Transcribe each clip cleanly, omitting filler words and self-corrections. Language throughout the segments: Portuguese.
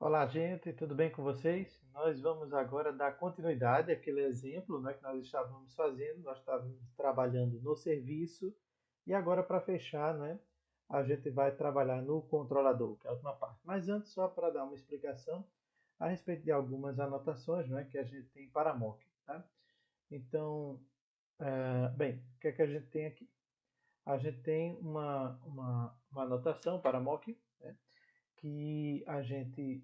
Olá, gente, tudo bem com vocês? Nós vamos agora dar continuidade àquele exemplo, né, que nós estávamos fazendo. Nós estávamos trabalhando no serviço e agora, para fechar, né, a gente vai trabalhar no controlador, que é a última parte. Mas antes, só para dar uma explicação a respeito de algumas anotações, né, que a gente tem para mock, tá? Então, bem, o que é que a gente tem aqui? A gente tem uma anotação para mock, né, que a gente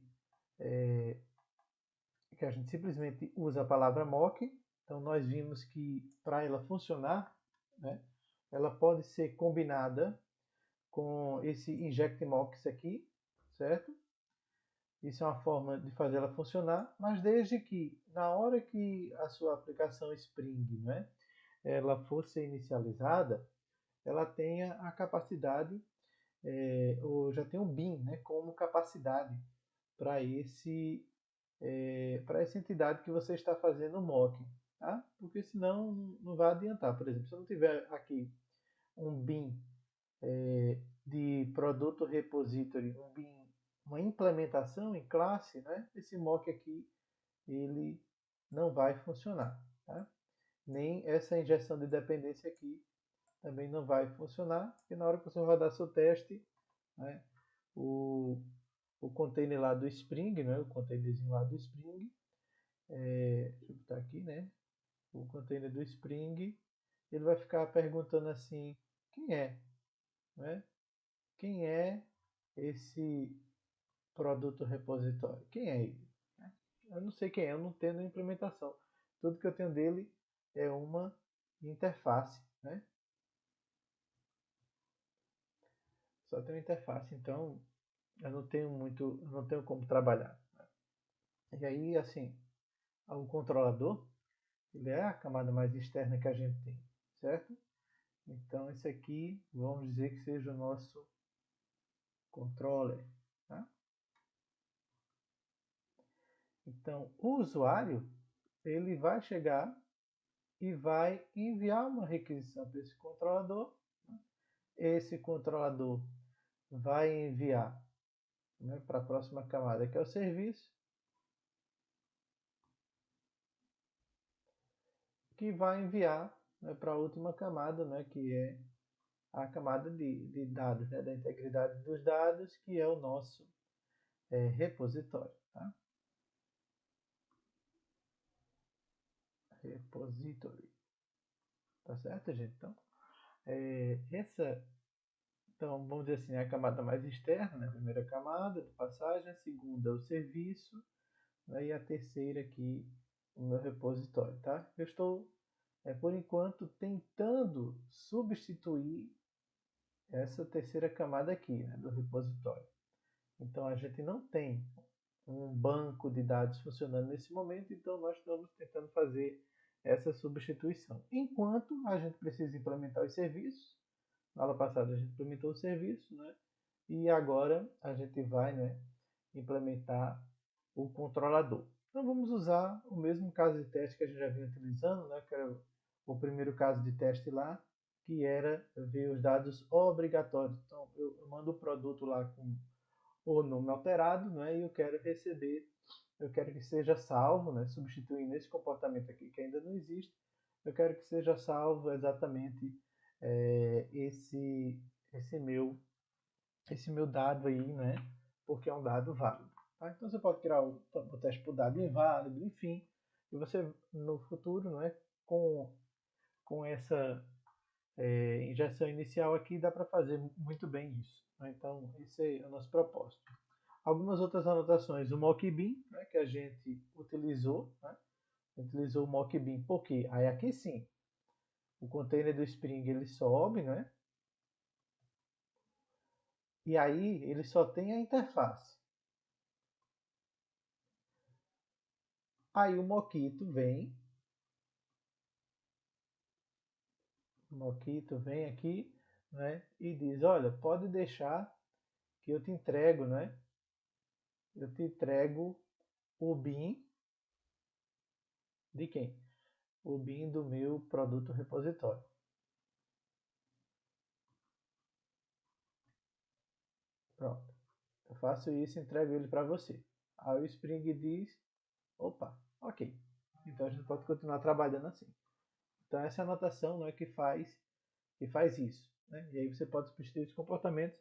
simplesmente usa a palavra mock. Então nós vimos que para ela funcionar, né, ela pode ser combinada com esse inject mocks aqui, certo? Isso é uma forma de fazer ela funcionar, mas desde que na hora que a sua aplicação Spring, né, ela for ser inicializada, ela tenha a capacidade, ou já tem um bin, né, como capacidade para para essa entidade que você está fazendo o mock, tá? Porque senão não vai adiantar. Por exemplo, se eu não tiver aqui um bin de produto repository, um bin, uma implementação em classe, né? Esse mock aqui ele não vai funcionar, tá? Nem essa injeção de dependência aqui também não vai funcionar, porque na hora que você rodar seu teste, né, o, o container lá do Spring, né, o containerzinho lá do Spring, deixa eu botar aqui, né? O container do Spring, ele vai ficar perguntando assim, quem é, né? Quem é esse produto repositório? Quem é ele? Eu não sei quem é, eu não tenho implementação. Tudo que eu tenho dele é uma interface, né? Só tem uma interface, então eu não tenho como trabalhar. E aí, assim, o controlador, ele é a camada mais externa que a gente tem, certo? Então, esse aqui, vamos dizer que seja o nosso controller. Tá? Então, o usuário ele vai chegar e vai enviar uma requisição para esse controlador. Esse controlador vai enviar, né, para a próxima camada, que é o serviço, que vai enviar, né, para a última camada, né, que é a camada de dados, né, da integridade dos dados, que é o nosso repositório. Tá? Repository. Tá certo, gente? Então, então, vamos dizer assim, a camada mais externa, né? A primeira camada de passagem, a segunda o serviço, né? E a terceira aqui o meu repositório, tá? Eu estou, por enquanto, tentando substituir essa terceira camada aqui, né? Do repositório. Então, a gente não tem um banco de dados funcionando nesse momento, então nós estamos tentando fazer essa substituição. Enquanto a gente precisa implementar os serviços, na aula passada a gente implementou o serviço, né? E agora a gente vai, né, implementar o controlador. Então vamos usar o mesmo caso de teste que a gente já vinha utilizando, né, que era o primeiro caso de teste lá, que era ver os dados obrigatórios. Então eu mando o produto lá com o nome alterado, né, e eu quero receber, eu quero que seja salvo, né, substituindo esse comportamento aqui que ainda não existe, eu quero que seja salvo exatamente esse esse meu dado aí, né? Porque é um dado válido. Tá? Então você pode criar o teste por dado inválido, enfim. E você no futuro, não é? Com essa injeção inicial aqui dá para fazer muito bem isso. Né? Então esse é o nosso propósito. Algumas outras anotações, o mockbin, né, que a gente utilizou, né? Utilizou o mockbin, por quê? Aí aqui sim, o container do Spring ele sobe, né? E aí ele só tem a interface. Aí o Moquito vem aqui, né, e diz, olha, pode deixar que eu te entrego, né? Eu te entrego o BIM de quem? O BIM do meu produto repositório. Pronto. Eu faço isso e entrego ele para você. Aí o Spring diz, opa, ok. Então a gente pode continuar trabalhando assim. Então essa é a anotação, né, que faz isso. Né? E aí você pode substituir os comportamentos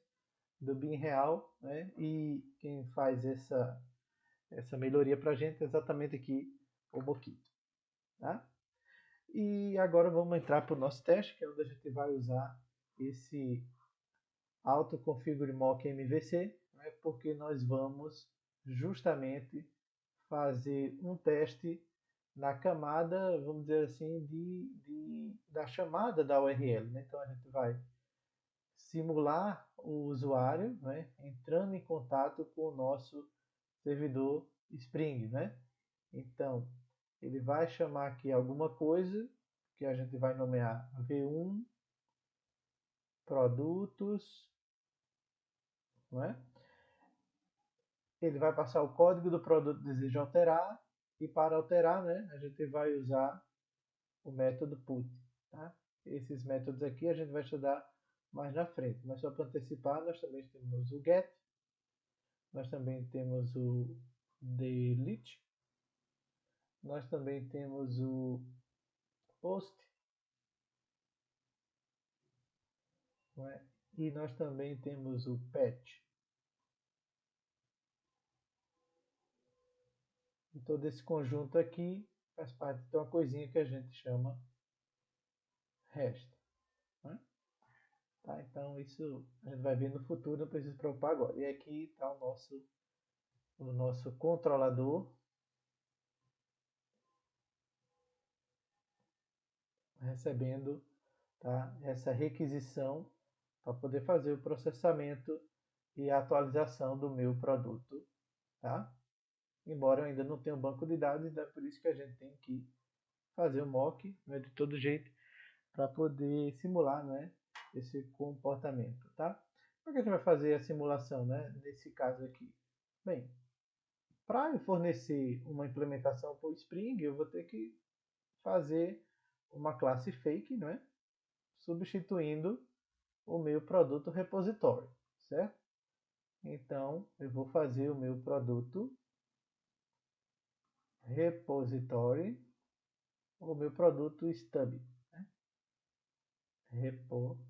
do bin real, né? E quem faz essa melhoria para a gente é exatamente aqui o Mockito. Tá? E agora vamos entrar para o nosso teste, que é onde a gente vai usar esse autoconfigure mock MVC, né? Porque nós vamos justamente fazer um teste na camada, vamos dizer assim, da chamada da URL. Né? Então a gente vai simular o usuário, né, entrando em contato com o nosso servidor Spring. Né? Então ele vai chamar aqui alguma coisa que a gente vai nomear V1 produtos. Não é? Ele vai passar o código do produto que deseja alterar, e para alterar, né, a gente vai usar o método put. Tá? Esses métodos aqui a gente vai estudar mais na frente, mas só para antecipar, nós também temos o get, nós também temos o delete, nós também temos o post, não é? E nós também temos o patch. E todo esse conjunto aqui faz parte de uma coisinha que a gente chama REST. Né? Tá? Então isso a gente vai ver no futuro, não precisa se preocupar agora. E aqui está o nosso controlador recebendo, tá, essa requisição para poder fazer o processamento e a atualização do meu produto. Tá? Embora eu ainda não tenha um banco de dados, é por isso que a gente tem que fazer o mock, né, de todo jeito, para poder simular, né, esse comportamento. Tá? Como é que a gente vai fazer a simulação, né, nesse caso aqui? Bem, para eu fornecer uma implementação para o Spring, eu vou ter que fazer uma classe fake, né, substituindo o meu produto repositório, certo? Então, eu vou fazer o meu produto repository, o meu produto stub, né? Repository,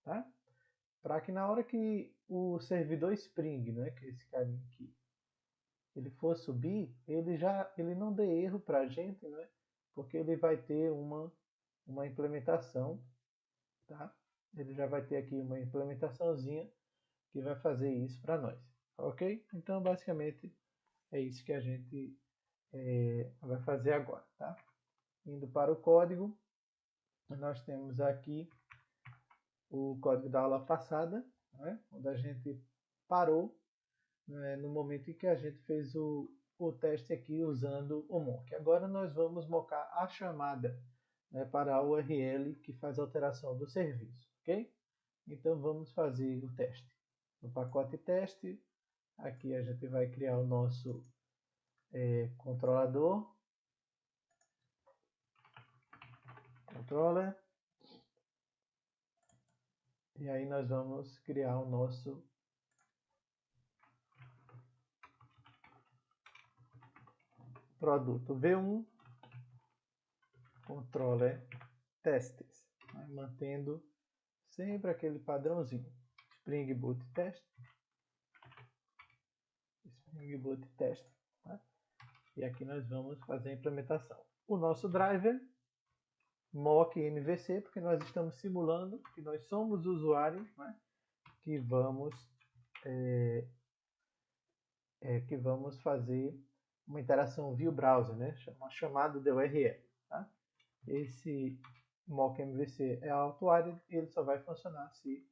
tá? Para que na hora que o servidor Spring, né, que é esse carinha aqui, ele for subir, ele não dê erro para a gente, né? Porque ele vai ter uma implementação, tá? Ele já vai ter aqui uma implementaçãozinha que vai fazer isso para nós, ok? Então, basicamente, é isso que a gente vai fazer agora, tá? Indo para o código, nós temos aqui o código da aula passada, né? Onde a gente parou, né, no momento em que a gente fez o teste aqui usando o mock. Agora nós vamos mocar a chamada, né, para a URL que faz a alteração do serviço, ok? Então vamos fazer o teste. No pacote teste, aqui a gente vai criar o nosso controlador, controller, e aí nós vamos criar o nosso produto V1 controller testes, né? Mantendo sempre aquele padrãozinho. Spring Boot test, Spring Boot test, tá? E aqui nós vamos fazer a implementação. O nosso driver mock MVC, porque nós estamos simulando que nós somos usuários, né, que vamos fazer uma interação via browser, né, uma chamada de URL. Tá? Esse mock MVC é auto-added e ele só vai funcionar se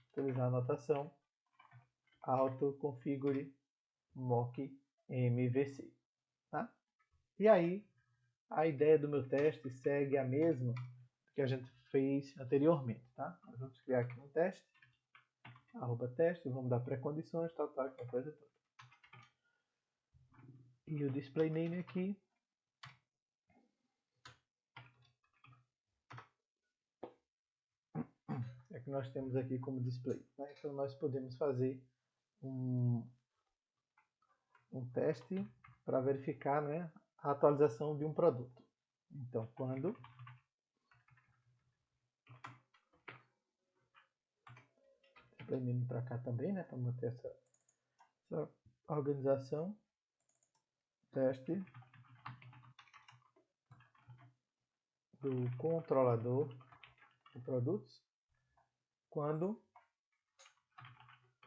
utilizar a notação autoconfigure mock MVC. Tá? E aí, a ideia do meu teste segue a mesma que a gente fez anteriormente. Tá? Nós vamos criar aqui um teste, @teste, vamos dar pré-condições, tal, aquela coisa toda. E o display name aqui é que nós temos aqui como display. Né? Então nós podemos fazer um teste para verificar, né, a atualização de um produto. Então, quando implemento para cá também, né, para manter essa organização, teste do controlador de produtos, quando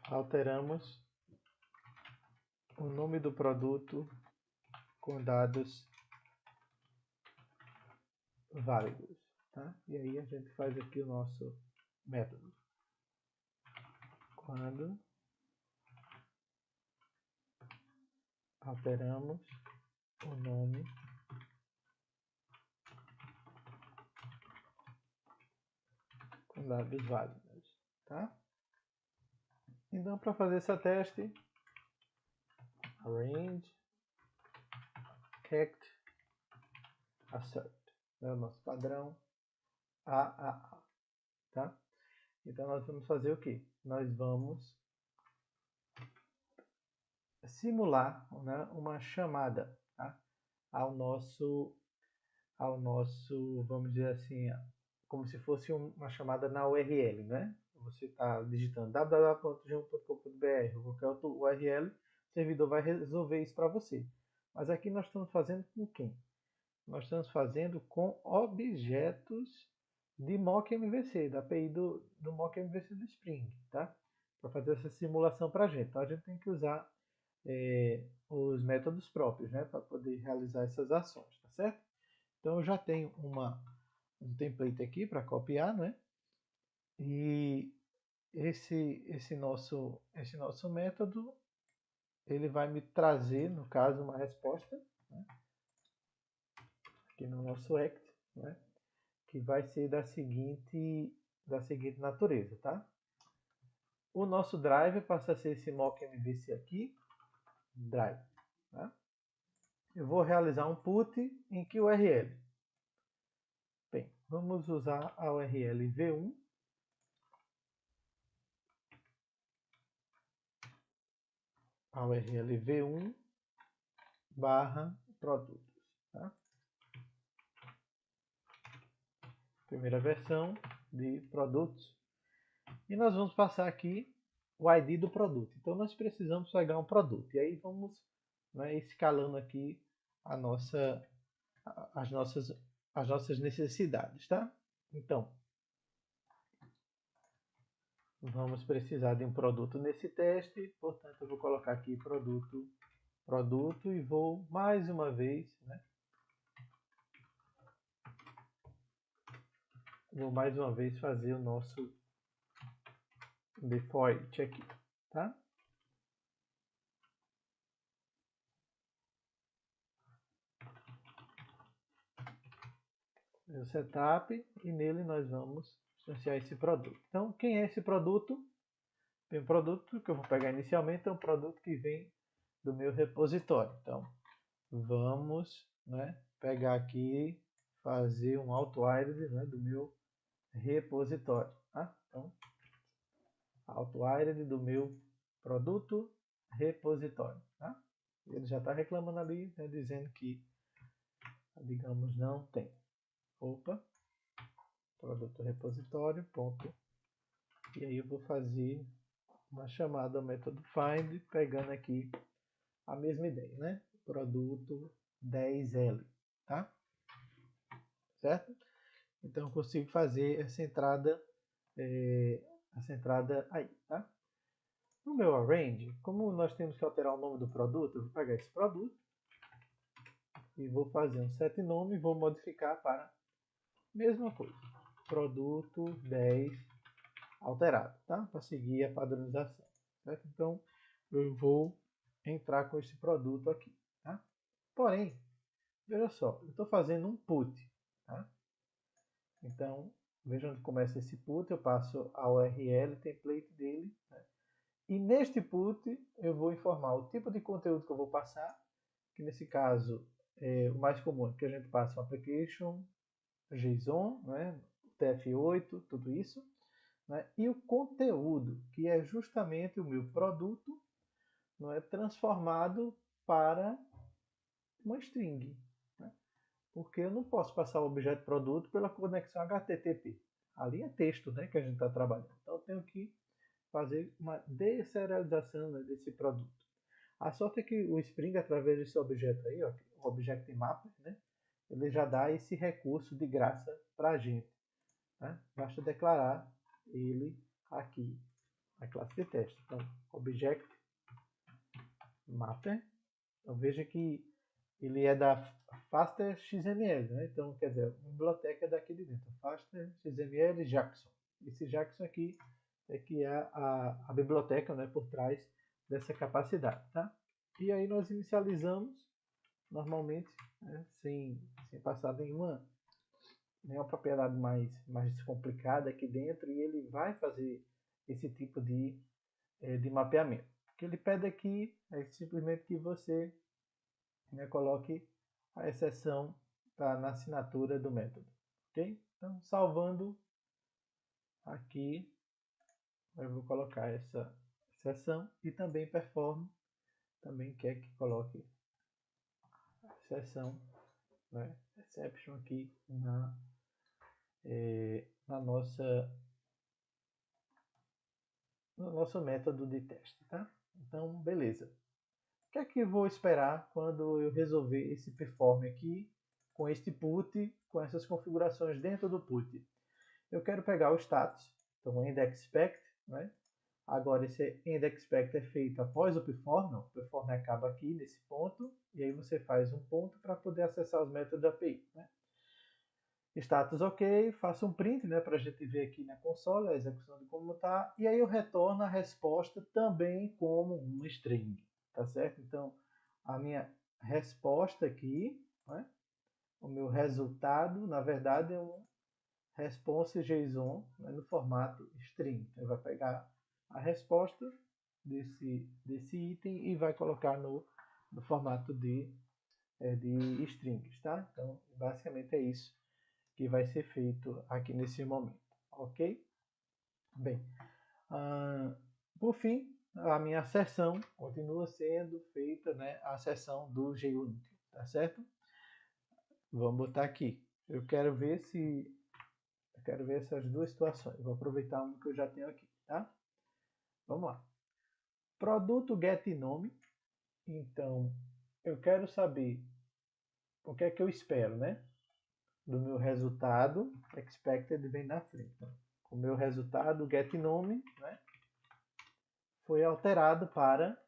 alteramos o nome do produto com dados válidos, tá? E aí a gente faz aqui o nosso método. Quando alteramos o nome com dados válidos, tá? Então, para fazer esse teste, arrange, act, assert, é o nosso padrão AAA, tá? Então, nós vamos fazer o que? Nós vamos simular, né, uma chamada, tá? ao nosso, vamos dizer assim, como se fosse uma chamada na URL, né? Você está digitando www.g1.com.br ou qualquer outro URL, o servidor vai resolver isso para você. Mas aqui nós estamos fazendo com quem? Nós estamos fazendo com objetos de mock MVC, da API do mock MVC do Spring, tá? Para fazer essa simulação para a gente. Então a gente tem que usar os métodos próprios, né? Para poder realizar essas ações, tá certo? Então eu já tenho um template aqui para copiar, né? E esse nosso método, ele vai me trazer, no caso, uma resposta, né? Aqui no nosso act, né? Que vai ser da seguinte natureza, tá? O nosso drive passa a ser esse mock MVC aqui, drive, tá? Eu vou realizar um put em que URL? Bem, vamos usar a URL v1 barra produtos, tá? Primeira versão de produtos. E nós vamos passar aqui o ID do produto. Então nós precisamos pegar um produto. E aí vamos, né, escalando aqui as nossas necessidades, tá? Então, vamos precisar de um produto nesse teste. Portanto, eu vou colocar aqui produto e vou mais uma vez, né? Vou mais uma vez fazer o nosso default aqui, tá? O setup, e nele nós vamos instanciar esse produto. Então, quem é esse produto? Tem um produto que eu vou pegar inicialmente, é um produto que vem do meu repositório. Então, vamos, né, pegar aqui, fazer um auto-ired, né, do meu repositório. Tá? Então, auto-ired do meu produto repositório. Tá? Ele já está reclamando ali, né, dizendo que, digamos, não tem. Opa, produto repositório, ponto. E aí eu vou fazer uma chamada ao método find, pegando aqui a mesma ideia, né? Produto 10L, tá? Certo? Então eu consigo fazer essa entrada aí, tá? No meu arrange, como nós temos que alterar o nome do produto, eu vou pegar esse produto e vou fazer um set nome e vou modificar para mesma coisa, produto 10 alterado, tá? Para seguir a padronização, certo? Então eu vou entrar com esse produto aqui, tá? Porém, veja só, eu estou fazendo um put, tá? Então, veja onde começa esse put, eu passo a URL, template dele, né? E neste put eu vou informar o tipo de conteúdo que eu vou passar, que nesse caso o mais comum é que a gente passe um application, JSON, né? TF8, tudo isso, né? E o conteúdo, que é justamente o meu produto não é transformado para uma string, né? Porque eu não posso passar o objeto produto pela conexão HTTP. Ali é texto, né, que a gente está trabalhando. Então eu tenho que fazer uma deserialização, né, desse produto. A sorte é que o Spring, através desse objeto aí, ó, o Object Mapper, né, ele já dá esse recurso de graça para a gente. Né? Basta declarar ele aqui na classe de teste. Então, Object Mapper. Então, veja que ele é da Faster XML, né? Então, quer dizer, a biblioteca é daqui de dentro. Faster XML Jackson. Esse Jackson aqui é que é a biblioteca, né, por trás dessa capacidade, tá? E aí nós inicializamos normalmente, né, sem passar nenhuma propriedade mais complicada aqui dentro, e ele vai fazer esse tipo de mapeamento. O que ele pede aqui é simplesmente que você, né, coloque a exceção na assinatura do método. Ok? Então, salvando aqui, eu vou colocar essa exceção e também perform, também quer que coloque a exceção, né, exception aqui na no nosso método de teste, tá? Então, beleza. O que é que eu vou esperar quando eu resolver esse perform aqui com este put, com essas configurações dentro do put? Eu quero pegar o status, então o endExpect, né? Agora esse endExpect é feito após o perform, não, o perform acaba aqui nesse ponto, e aí você faz um ponto para poder acessar os métodos da API, né? Status ok, faço um print, né, para a gente ver aqui na console a execução de como está, e aí eu retorno a resposta também como um string, tá certo? Então, a minha resposta aqui, né, o meu resultado, na verdade, é um response JSON, né, no formato string. Então, vai pegar a resposta desse item e vai colocar no formato de strings, tá? Então, basicamente é isso que vai ser feito aqui nesse momento, ok? Bem, por fim, a minha sessão continua sendo feita, né, a sessão do JUnit, tá certo? Vamos botar aqui. Eu quero ver essas duas situações. Vou aproveitar uma que eu já tenho aqui, tá? Vamos lá. Produto get nome. Então, eu quero saber o que é que eu espero, né? Do meu resultado, expected vem na frente. Então, o meu resultado getNome, né, foi alterado para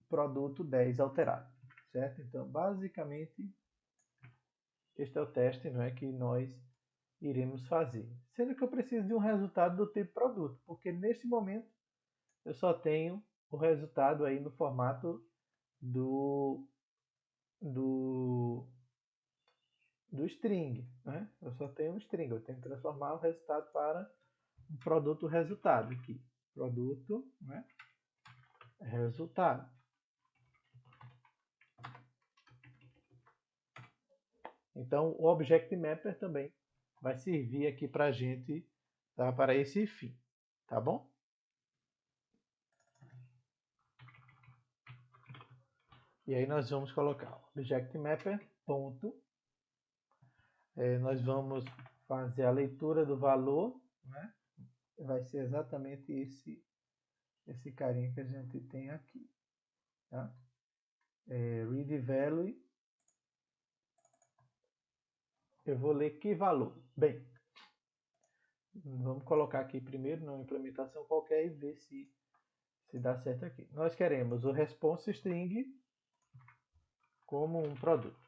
produto 10 alterado, certo? Então, basicamente, este é o teste, não é, que nós iremos fazer. Sendo que eu preciso de um resultado do tipo produto, porque neste momento eu só tenho o resultado aí no formato do, do, do string, né? Eu só tenho um string, eu tenho que transformar o resultado para um produto resultado aqui. Produto, né? Resultado. Então, o Object Mapper também vai servir aqui para a gente, tá? Para esse fim, tá bom? E aí nós vamos colocar Object Mapper, ponto. Nós vamos fazer a leitura do valor, né? Vai ser exatamente esse carinha que a gente tem aqui, tá? Read value. Eu vou ler que valor? Bem, vamos colocar aqui primeiro numa implementação qualquer e ver se dá certo aqui. Nós queremos o response string como um produto.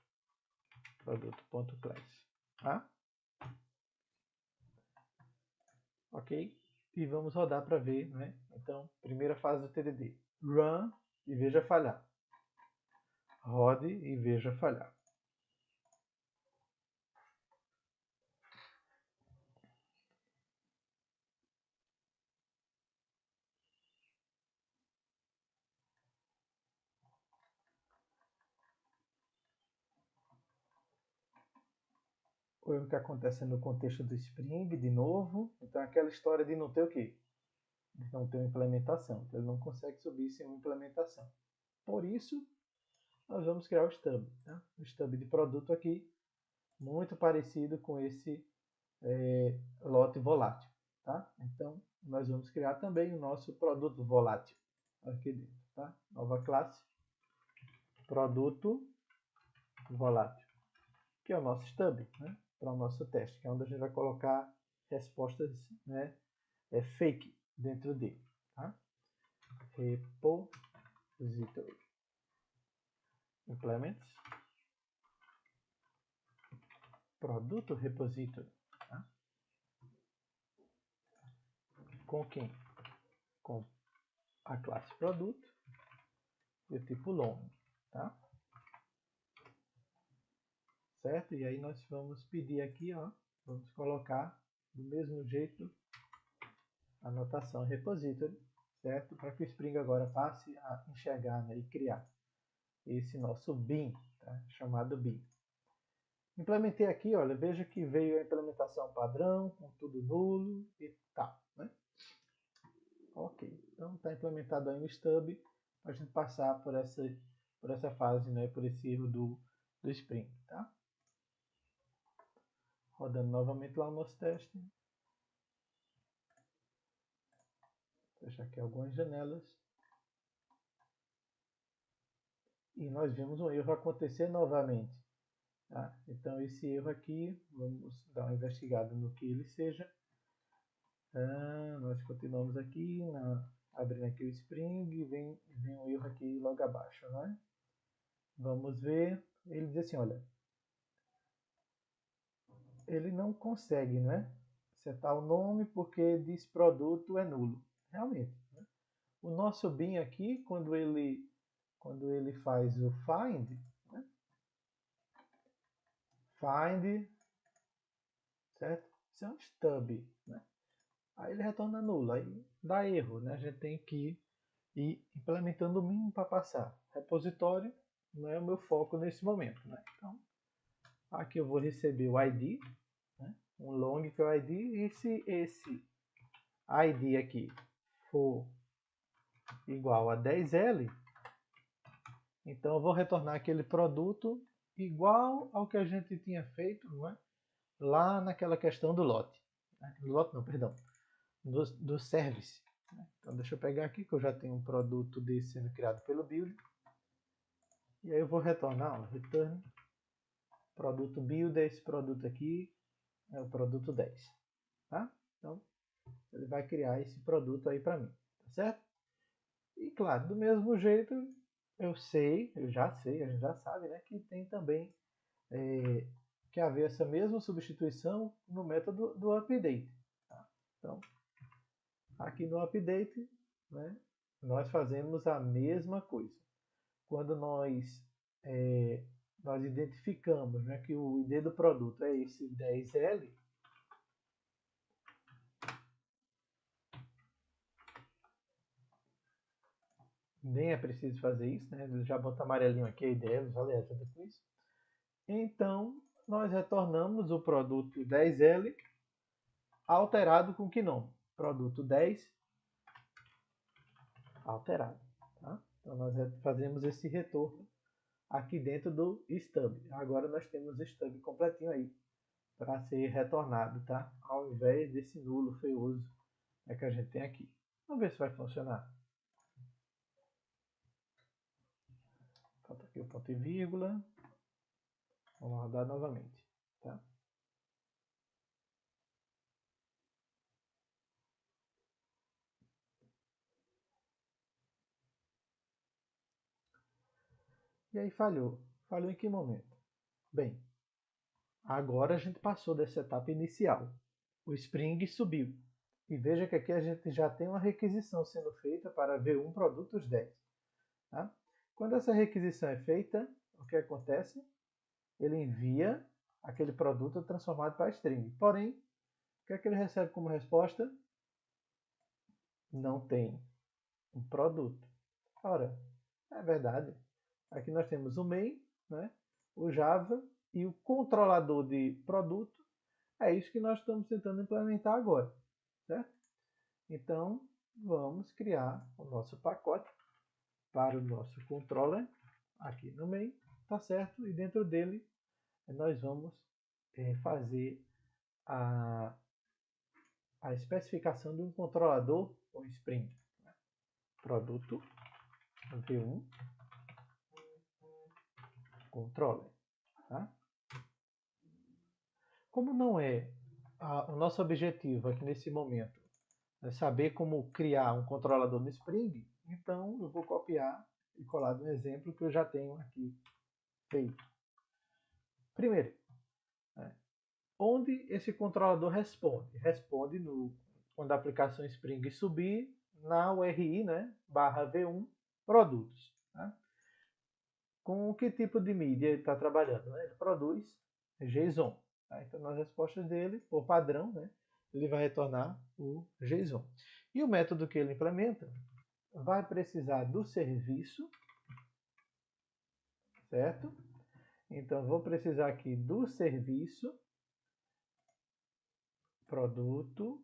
Produto.class. Tá? Ok? E vamos rodar para ver, né? Então, primeira fase do TDD. Run e veja falhar. Rode e veja falhar. o erro que acontece no contexto do Spring, de novo. Então, aquela história de não ter o quê? De não ter uma implementação. Então, ele não consegue subir sem uma implementação. Por isso, nós vamos criar o stub. Tá? O stub de produto aqui, muito parecido com esse lote volátil. Tá? Então, nós vamos criar também o nosso produto volátil aqui dentro. Tá? Nova classe, produto volátil, que é o nosso stub, né? Para o nosso teste, que é onde a gente vai colocar respostas, né, fake dentro dele. Tá? Repository implements produto repository. Tá? Com quem? Com a classe produto e o tipo long. Tá? Certo? E aí nós vamos pedir aqui, ó, vamos colocar do mesmo jeito a notação repository, certo? Para que o Spring agora passe a enxergar, né, e criar esse nosso bin, tá? Chamado bin. Implementei aqui, olha, veja que veio a implementação padrão, com tudo nulo e tal, né? Ok, então está implementado aí no stub, para a gente passar por essa fase, né, por esse erro do Spring, tá? Rodando novamente lá o nosso teste. Fechar aqui algumas janelas. E nós vimos um erro acontecer novamente. Tá? Então esse erro aqui, vamos dar uma investigada no que ele seja. Nós continuamos aqui, abrindo aqui o Spring, e vem um erro aqui logo abaixo. Né? Vamos ver, ele diz assim, olha, ele não consegue, né, setar o nome porque diz produto é nulo. Realmente. Né? O nosso bin aqui, quando ele faz o find, né? Find, certo? Isso é um stub, né? Aí ele retorna nulo, aí dá erro, né? A gente tem que ir implementando o mínimo para passar. Repositório não é o meu foco nesse momento, né? Então, aqui eu vou receber o ID, né? Um long que é o ID, e se esse ID aqui for igual a 10L, então eu vou retornar aquele produto igual ao que a gente tinha feito, não é? Lá naquela questão do lote. Do lote não, perdão. Do service. Então deixa eu pegar aqui que eu já tenho um produto desse sendo criado pelo build. E aí eu vou retornar, ó, return produto build, esse produto aqui é o produto 10. Tá? Então ele vai criar esse produto aí para mim. Tá certo? E claro, do mesmo jeito eu já sei, a gente já sabe, né, que tem também que haver essa mesma substituição no método do update. Tá? Então, aqui no update, né, nós fazemos a mesma coisa. Quando nós identificamos, né, que o ID do produto é esse 10L, nem é preciso fazer isso, né? Ele já bota amarelinho aqui, a ID, já leva com isso. Então, nós retornamos o produto 10L alterado com que nome? Produto 10 alterado. Tá? Então, nós fazemos esse retorno aqui dentro do stub. Agora nós temos o stub completinho aí para ser retornado, tá? Ao invés desse nulo feioso que a gente tem aqui. Vamos ver se vai funcionar. Falta aqui o ponto e vírgula. Vamos rodar novamente, tá? E aí falhou. Falhou em que momento? Bem, agora a gente passou dessa etapa inicial. O Spring subiu. E veja que aqui a gente já tem uma requisição sendo feita para V1 produtos 10. Tá? Quando essa requisição é feita, o que acontece? Ele envia aquele produto transformado para string. Porém, o que é que ele recebe como resposta? Não tem um produto. Ora, é verdade. Aqui nós temos o main, né? O Java e o controlador de produto É isso que nós estamos tentando implementar agora, certo? Então, vamos criar o nosso pacote para o nosso controller aqui no meio, tá certo? E dentro dele nós vamos fazer a especificação de um controlador ou Spring. Produto V1 controller. Tá? Como não é o nosso objetivo aqui nesse momento é saber como criar um controlador no Spring, então eu vou copiar e colar no exemplo que eu já tenho aqui feito. Primeiro, onde esse controlador responde? Responde quando a aplicação Spring subir na URI, né, /v1 produtos. Tá? Com que tipo de mídia ele está trabalhando? Né? Ele produz JSON. Tá? Então, nas respostas dele, por padrão, né, ele vai retornar o JSON. E o método que ele implementa vai precisar do serviço, certo? Então, vou precisar aqui do serviço, produto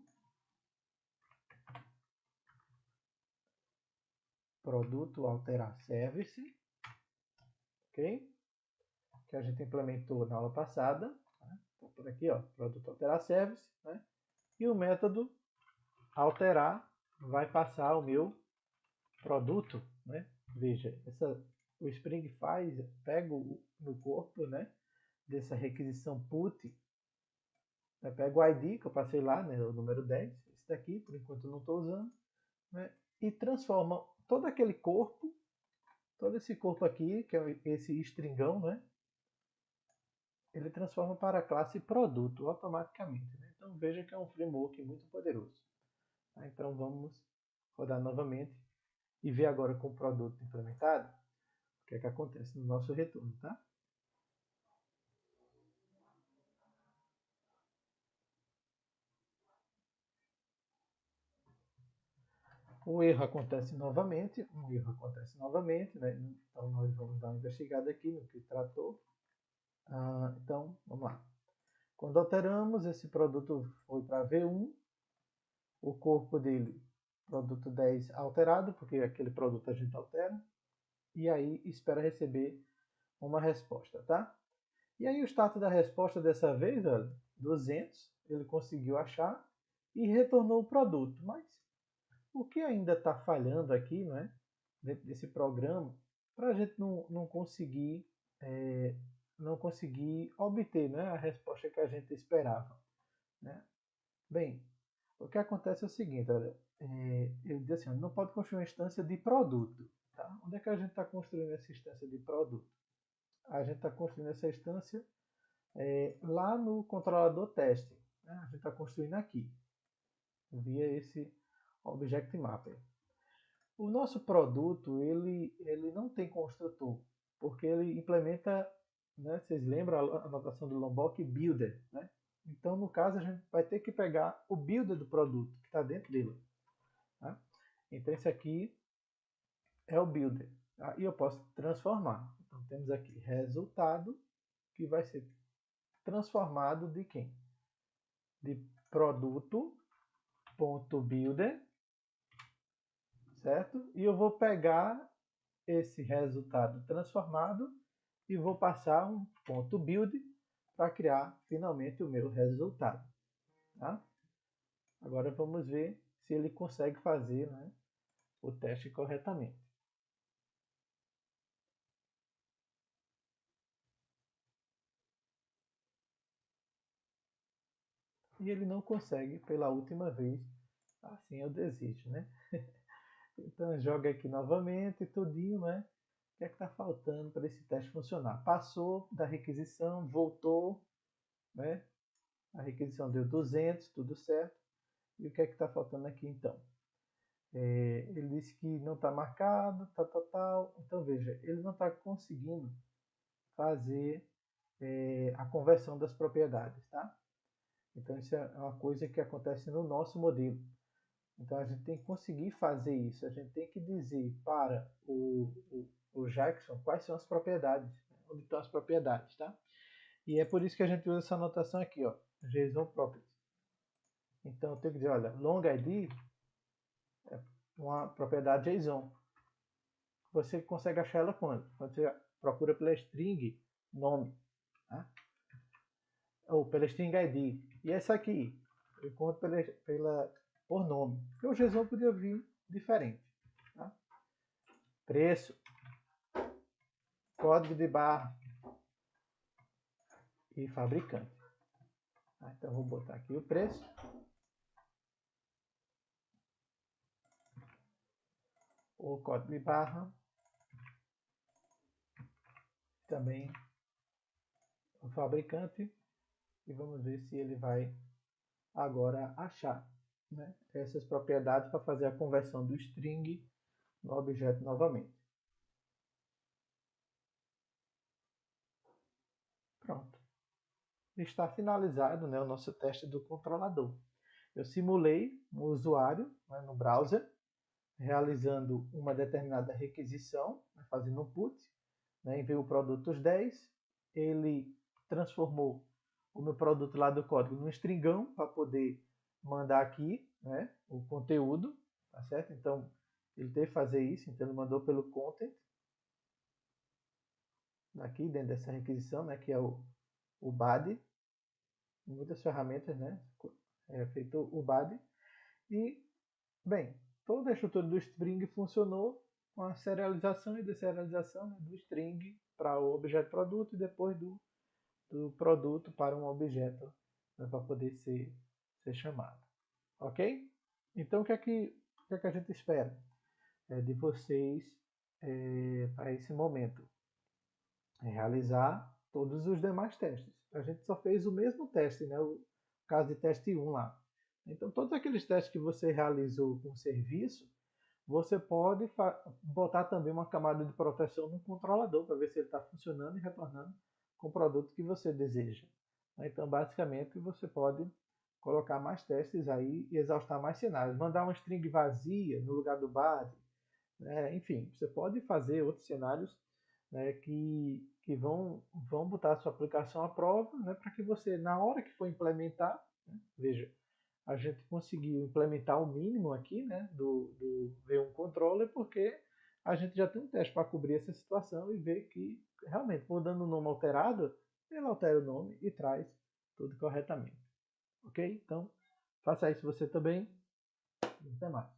alterar service, ok? Que a gente implementou na aula passada. Né? Então, por aqui, ó, produto alterar service, né? E o método alterar vai passar o meu produto, né? Veja, o Spring pega no corpo, né, dessa requisição put, né, pega o ID que eu passei lá, né, o número 10, esse daqui, por enquanto eu não estou usando, né, e transforma todo aquele corpo, todo esse corpo aqui, que é esse stringão, né, ele transforma para a classe produto automaticamente. Né? Então veja que é um framework muito poderoso. Tá? Então vamos rodar novamente e ver agora com o produto implementado o que é que acontece no nosso retorno, tá? O erro acontece novamente, né? Então nós vamos dar uma investigada aqui no que tratou. Então, vamos lá. Quando alteramos, esse produto foi para V1, o corpo dele, produto 10 alterado, porque aquele produto a gente altera, e aí espera receber uma resposta, tá? E aí o status da resposta dessa vez, olha, 200, ele conseguiu achar e retornou o produto. Mas o que ainda está falhando aqui, né, dentro desse programa, para a gente não conseguir obter, né, a resposta que a gente esperava, né? Bem, o que acontece é o seguinte, olha, ele diz assim, não pode construir uma instância de produto. Tá? Onde é que a gente está construindo essa instância de produto? A gente está construindo essa instância lá no controlador teste. Né? A gente está construindo aqui, via esse Object Mapper. O nosso produto, ele não tem construtor, porque ele implementa, né, vocês lembram a anotação do Lombok Builder, né? Então, no caso, a gente vai ter que pegar o builder do produto, que está dentro dele. Tá? Então, esse aqui é o builder. Tá? E eu posso transformar. Então, temos aqui resultado, que vai ser transformado de quem? De produto.builder, certo? E eu vou pegar esse resultado transformado e vou passar um ponto build para criar finalmente o meu resultado. Tá? Agora vamos ver se ele consegue fazer, né, o teste corretamente. E ele não consegue pela última vez, assim eu desisto, né? Então joga aqui novamente, tudinho, né? O que é que está faltando para esse teste funcionar? Passou da requisição, voltou, né? A requisição deu 200, tudo certo. E o que é que está faltando aqui então? Ele disse que não está marcado, tal. Então veja, ele não está conseguindo fazer a conversão das propriedades, tá? Então isso é uma coisa que acontece no nosso modelo. Então a gente tem que conseguir fazer isso. A gente tem que dizer para o Jackson quais são as propriedades, onde estão as propriedades, tá? E é por isso que a gente usa essa anotação aqui, ó. JSON property. Então eu tenho que dizer, olha, long id é uma propriedade JSON. Você consegue achar ela quando? Quando você procura pela string nome, tá? Ou pela string id. E essa aqui, eu encontro por nome. Porque o JSON podia vir diferente. Tá? Preço, código de barra e fabricante. Tá? Então vou botar aqui o preço. O código de barra. Também o fabricante. E vamos ver se ele vai agora achar, né, essas propriedades para fazer a conversão do string no objeto novamente. Pronto. Está finalizado, né, o nosso teste do controlador. Eu simulei um usuário, né, no browser, realizando uma determinada requisição, né, fazendo um put, né, enviou o produto os 10, ele transformou o meu produto lá do código num stringão para poder mandar aqui, né, o conteúdo, tá certo? Então, ele teve que fazer isso, então ele mandou pelo content, aqui dentro dessa requisição, né, que é o body, muitas ferramentas, né, é feito o body, e, bem, toda a estrutura do string funcionou com a serialização e deserialização, né, do string para o objeto produto e depois do produto para um objeto, né, para poder ser chamado. Ok? Então, o que é que a gente espera de vocês para esse momento? Realizar todos os demais testes. A gente só fez o mesmo teste, né? O caso de teste 1 lá. Então, todos aqueles testes que você realizou com o serviço, você pode botar também uma camada de proteção no controlador para ver se ele está funcionando e retornando com o produto que você deseja. Então, basicamente, você pode colocar mais testes aí e exaustar mais cenários. Mandar uma string vazia no lugar do body. Né? Enfim, você pode fazer outros cenários, né, que vão botar a sua aplicação à prova, né, para que você, na hora que for implementar, né, veja, a gente conseguiu implementar o mínimo aqui, né, do V1 Controller, porque a gente já tem um teste para cobrir essa situação e ver que, realmente, mudando o nome alterado, ele altera o nome e traz tudo corretamente. Ok? Então, faça isso você também. Até mais.